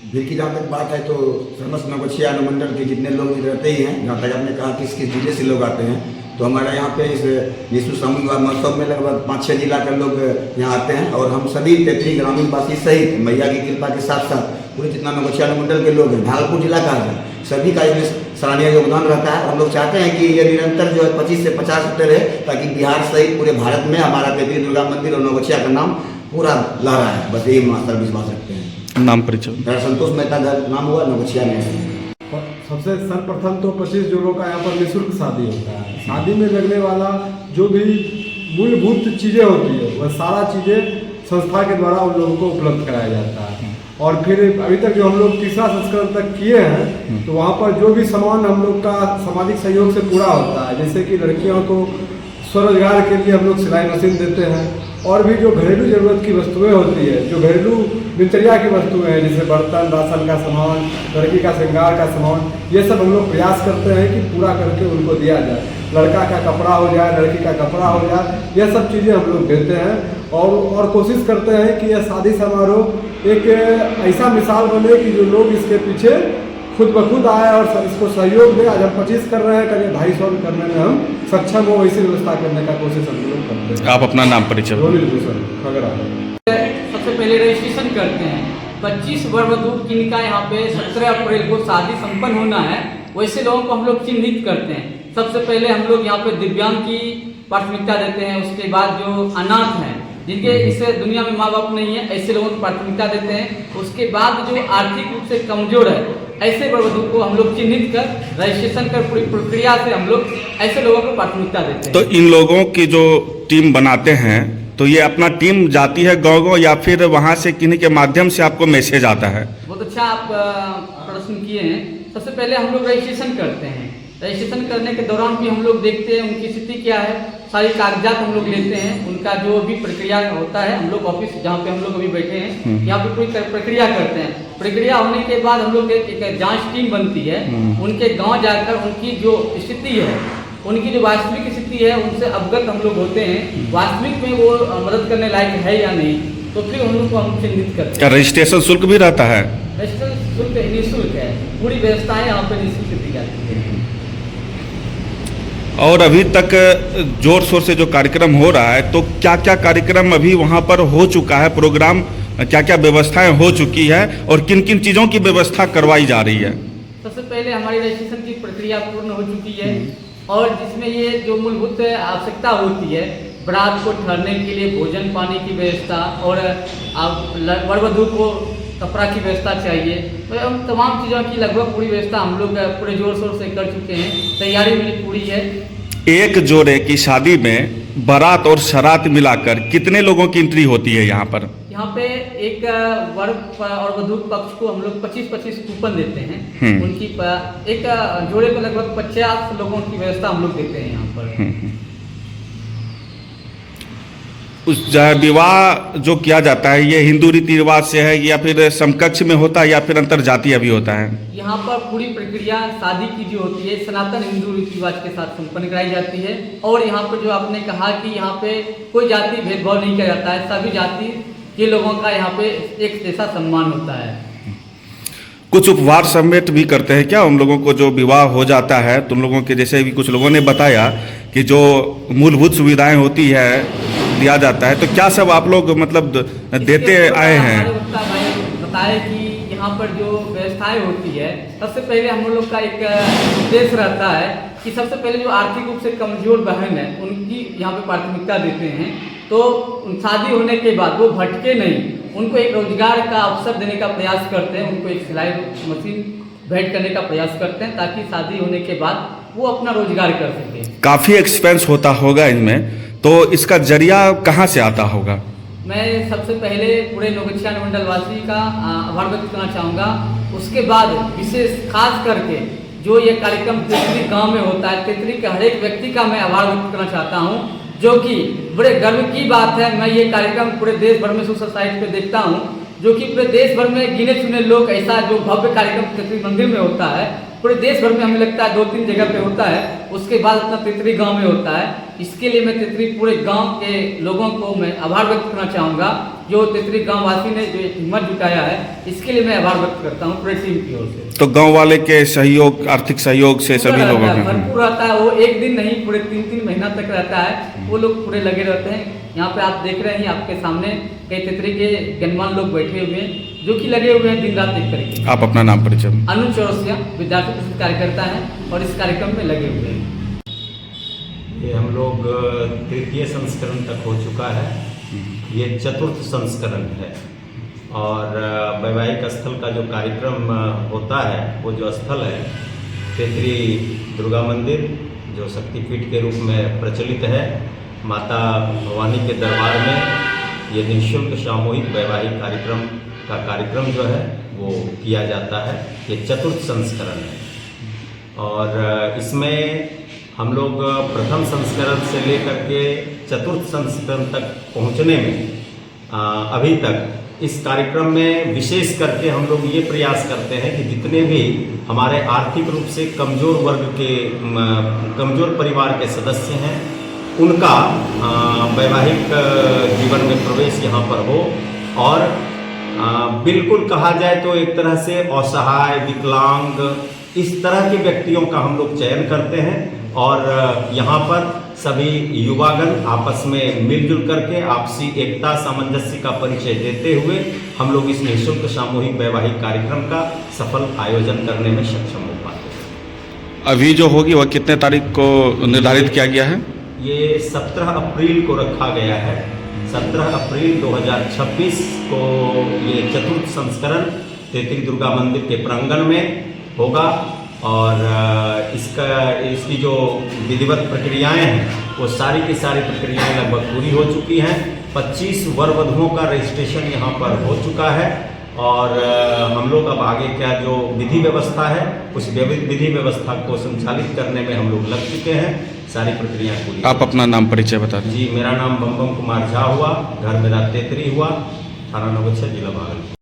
भीड़ की जहाँ तक बात है तो समस्त नवगछिया अनुमंडल के जितने लोग भी रहते ही हैं, जहाँ तक आपने कहा किस किस जिले से लोग आते हैं, तो हमारे यहाँ पे इस विश्व सामूहिक विवाह महोत्सव में लगभग 5-6 जिला के लोग यहाँ आते हैं। और हम सभी तेतरी ग्रामीण वासी सहित मैया की कृपा के साथ साथ पूरे जितना नवगछिया अनुमंडल के लोग हैं, भागलपुर जिला का है, सभी का इसमें सराहनीय योगदान रहता है। हम लोग चाहते हैं कि ये निरंतर जो है 25 से 50 होते रहे, ताकि बिहार सहित पूरे भारत में हमारा तेतरी दुर्गा मंदिर और नवगछिया का नाम पूरा लहराए। बस यही मास्टर विश्वास रखते हैं। नाम परिचय? मेरा संतोष मेहता नाम हुआ, नवगछिया में। सबसे सर्वप्रथम तो 25 जुड़ों का यहाँ पर निःशुल्क शादी होता है। शादी में लगने वाला जो भी मूलभूत चीज़ें होती है वह सारा चीज़ें संस्था के द्वारा उन लोगों को उपलब्ध कराया जाता है। और फिर अभी तक जो हम लोग तीसरा संस्करण तक किए हैं, तो वहाँ पर जो भी सामान हम लोग का सामाजिक सहयोग से पूरा होता है, जैसे कि लड़कियों को स्वरोजगार के लिए हम लोग सिलाई मशीन देते हैं, और भी जो घरेलू ज़रूरत की वस्तुएं होती है, जो घरेलू दिनचर्या की वस्तुएं हैं, जैसे बर्तन, राशन का सामान, लड़की का श्रृंगार का सामान, ये सब हम लोग प्रयास करते हैं कि पूरा करके उनको दिया जाए। लड़का का कपड़ा हो जाए, लड़की का कपड़ा हो जाए, यह सब चीज़ें हम लोग देते हैं। और कोशिश करते हैं कि यह शादी समारोह एक ऐसा मिसाल बने कि जो लोग इसके पीछे खुद ब खुद आए और इसको सहयोग दें। आज हम 25 कर रहे हैं, करीब 250 करने में हम सक्षम हो, ऐसी व्यवस्था करने का कोशिश हम लोग करते हैं। आप अपना नाम परिचय? सबसे पहले रजिस्ट्रेशन करते हैं। 25 वरवधू जिनका यहाँ पे 17 अप्रैल को शादी संपन्न होना है, वैसे लोगों को हम लोग चिन्हित करते हैं। सबसे पहले हम लोग यहाँ पे दिव्यांग की प्राथमिकता देते हैं। उसके बाद जो अनाथ हैं, जिनके इस दुनिया में माँ बाप नहीं है, ऐसे लोगों को प्राथमिकता देते हैं। उसके बाद जो आर्थिक रूप से कमजोर है, ऐसे वरवधू को हम लोग चिन्हित कर रजिस्ट्रेशन कर पूरी प्रक्रिया से हम लोग ऐसे लोगों को प्राथमिकता देते हैं। तो इन लोगों की जो टीम बनाते हैं, तो ये अपना टीम जाती है गाँव-गाँव या फिर वहाँ से किन्हीं के माध्यम से आपको मैसेज आता है? बहुत अच्छा आप प्रश्न किए हैं। सबसे पहले हम लोग रजिस्ट्रेशन करते हैं। रजिस्ट्रेशन करने के दौरान भी हम लोग देखते हैं उनकी स्थिति क्या है, सारी कागजात हम लोग लेते हैं। उनका जो भी प्रक्रिया होता है, हम लोग ऑफिस जहाँ पे हम लोग अभी बैठे हैं, यहाँ पे पूरी प्रक्रिया करते हैं। प्रक्रिया होने के बाद हम लोग एक जांच टीम बनती है। उनके गांव जाकर उनकी जो स्थिति है, उनकी जो वास्तविक स्थिति है, उनसे अवगत हम लोग होते हैं। वास्तविक में वो मदद करने लायक है या नहीं, तो फिर हम लोग को हम चिन्हित करते हैं। रजिस्ट्रेशन शुल्क भी रहता है? रजिस्ट्रेशन शुल्क निःशुल्क है, पूरी व्यवस्थाएं यहाँ पे निःशुल्क दी जाती है। और अभी तक जोर शोर से जो कार्यक्रम हो रहा है, तो क्या क्या कार्यक्रम अभी वहाँ पर हो चुका है, प्रोग्राम क्या क्या व्यवस्थाएं हो चुकी है और किन किन चीज़ों की व्यवस्था करवाई जा रही है? सबसे पहले हमारी रजिस्ट्रेशन की प्रक्रिया पूर्ण हो चुकी है, और जिसमें ये जो मूलभूत आवश्यकता होती है, बारात को ठहरने के लिए भोजन पानी की व्यवस्था, और वरवधू को कपड़ा की व्यवस्था चाहिए, तो हम तमाम चीज़ों की लगभग पूरी व्यवस्था हम लोग पूरे जोर शोर से कर चुके हैं। तैयारी मेरी पूरी है। एक जोड़े की शादी में बारात और शरात मिलाकर कितने लोगों की एंट्री होती है यहाँ पर? यहाँ पे एक वर और वधू पक्ष को हम लोग 25-25 कूपन देते हैं। उनकी एक जोड़े को लगभग 50 लोगों की व्यवस्था हम लोग देते हैं यहाँ पर। उस विवाह जो किया जाता है, ये हिंदू रीति रिवाज से है या फिर समकक्ष में होता है या फिर अंतरजातीय भी होता है? यहाँ पर पूरी प्रक्रिया शादी की जो होती है, सनातन हिंदू रीति रिवाज के साथ संपन्न कराई जाती है। और यहाँ पर जो आपने कहा कि यहाँ पे कोई जाति भेदभाव नहीं किया जाता है, सभी जाति के लोगों का यहाँ पे एक जैसा सम्मान होता है। कुछ उपहार समेट भी करते हैं क्या उन लोगों को जो विवाह हो जाता है? तो उन लोगों के, जैसे भी कुछ लोगों ने बताया कि जो मूलभूत सुविधाएं होती है दिया जाता है, तो क्या सब आप लोग मतलब देते आए हैं? बताए कि यहाँ पर जो व्यवस्थाएं होती है, सबसे पहले हम लोग का एक उद्देश्य रहता है कि सबसे पहले जो आर्थिक रूप से कमजोर बहन है, उनकी यहाँ पे प्राथमिकता देते हैं। तो शादी होने के बाद वो भटके नहीं, उनको एक रोजगार का अवसर देने का प्रयास करते हैं। उनको एक सिलाई मशीन भेंट करने का प्रयास करते हैं, ताकि शादी होने के बाद वो अपना रोजगार कर सके। काफ़ी एक्सपेंस होता होगा इनमें, तो इसका जरिया कहाँ से आता होगा? मैं सबसे पहले पूरे नवगछिया अनुमंडल वासी का आभार व्यक्त करना चाहूँगा। उसके बाद विशेष खास करके जो ये कार्यक्रम तेतरी गांव में होता है, तेतरी के हर एक व्यक्ति का मैं आभार व्यक्त करना चाहता हूँ, जो कि बड़े गर्व की बात है। मैं ये कार्यक्रम पूरे देश भर में सोशल साइट पे देखता हूँ, जो कि पूरे देश भर में गिने चुने लोग ऐसा जो भव्य कार्यक्रम तेतरी मंदिर में होता है, पूरे देश भर में हमें लगता है 2-3 जगह पे होता है, उसके बाद अपना तेतरी गांव में होता है। इसके लिए मैं तेतरी पूरे गांव के लोगों को मैं आभार व्यक्त करना चाहूँगा, जो तेतरी गांव वासी ने जो हिम्मत जुटाया है, इसके लिए मैं आभार व्यक्त करता हूँ पूरे टीम की ओर से। तो गांव वाले के सहयोग, आर्थिक सहयोग से सभी लोगों का भरपूर रहता है, वो एक दिन नहीं पूरे 3-3 महीना तक रहता है, वो लोग पूरे लगे रहते हैं। यहाँ पे आप देख रहे हैं, आपके सामने कई तेतरी के गणमान्य लोग बैठे हुए हैं जो कि लगे हुए हैं दिन रात एक करके। आप अपना नाम परिचय। अनुज चौरसिया विद्यार्थी परिषद कार्यकर्ता हैं और इस कार्यक्रम में लगे हुए हैं। ये हम लोग तृतीय संस्करण तक हो चुका है, ये चतुर्थ संस्करण है। और वैवाहिक स्थल का जो कार्यक्रम होता है, वो जो स्थल है तेतरी दुर्गा मंदिर, जो शक्तिपीठ के रूप में प्रचलित है, माता भवानी के दरबार में ये निःशुल्क सामूहिक वैवाहिक कार्यक्रम का कार्यक्रम जो है वो किया जाता है। ये चतुर्थ संस्करण है और इसमें हम लोग प्रथम संस्करण से लेकर के चतुर्थ संस्करण तक पहुंचने में अभी तक इस कार्यक्रम में विशेष करके हम लोग ये प्रयास करते हैं कि जितने भी हमारे आर्थिक रूप से कमज़ोर वर्ग के कमज़ोर परिवार के सदस्य हैं, उनका वैवाहिक जीवन में प्रवेश यहाँ पर हो। और बिल्कुल कहा जाए तो एक तरह से असहाय, विकलांग, इस तरह के व्यक्तियों का हम लोग चयन करते हैं और यहाँ पर सभी युवागण आपस में मिलजुल करके आपसी एकता, सामंजस्य का परिचय देते हुए हम लोग इस निःशुल्क सामूहिक वैवाहिक कार्यक्रम का सफल आयोजन करने में सक्षम हो पाते हैं। अभी जो होगी वह कितने तारीख को निर्धारित किया गया है? ये 17 अप्रैल को रखा गया है। 17 अप्रैल 2026 को ये चतुर्थ संस्करण तेतरी दुर्गा मंदिर के प्रांगण में होगा और इसकी जो विधिवत प्रक्रियाएं हैं वो सारी की सारी प्रक्रियाएं लगभग पूरी हो चुकी हैं। 25 वर वधुओं का रजिस्ट्रेशन यहाँ पर हो चुका है और हम लोग अब आगे क्या जो विधि व्यवस्था है उस विधि व्यवस्था को संचालित करने में हम लोग लग चुके हैं। सारी प्रक्रिया पूरी। आप अपना नाम परिचय बता दें। जी, मेरा नाम बम कुमार झा हुआ, घर मेरा तेतरी हुआ, थाना नवगछिया, जिला भागलपुर।